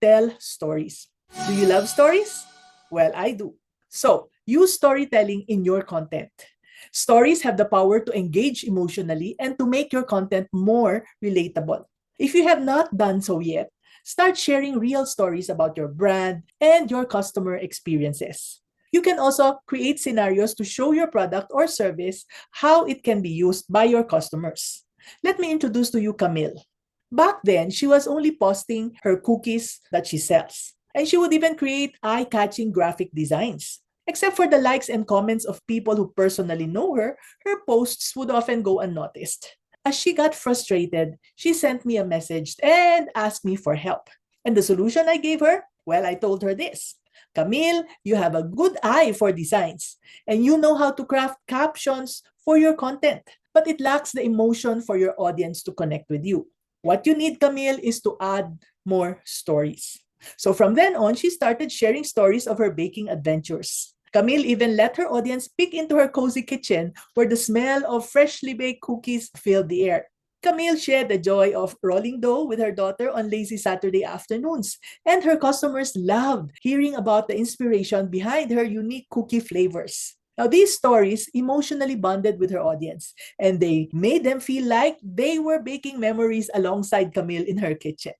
tell stories. Do you love stories? Well, I do. So, use storytelling in your content. Stories have the power to engage emotionally and to make your content more relatable. If you have not done so yet, start sharing real stories about your brand and your customer experiences. You can also create scenarios to show your product or service how it can be used by your customers. Let me introduce to you Camille. Back then, she was only posting her cookies that she sells. And she would even create eye-catching graphic designs. Except for the likes and comments of people who personally know her, her posts would often go unnoticed. As she got frustrated, she sent me a message and asked me for help. And the solution I gave her? Well, I told her this. Camille, you have a good eye for designs, and you know how to craft captions for your content, but it lacks the emotion for your audience to connect with you. What you need, Camille, is to add more stories. So from then on, she started sharing stories of her baking adventures. Camille even let her audience peek into her cozy kitchen where the smell of freshly baked cookies filled the air. Camille shared the joy of rolling dough with her daughter on lazy Saturday afternoons, and her customers loved hearing about the inspiration behind her unique cookie flavors. Now, these stories emotionally bonded with her audience, and they made them feel like they were baking memories alongside Camille in her kitchen.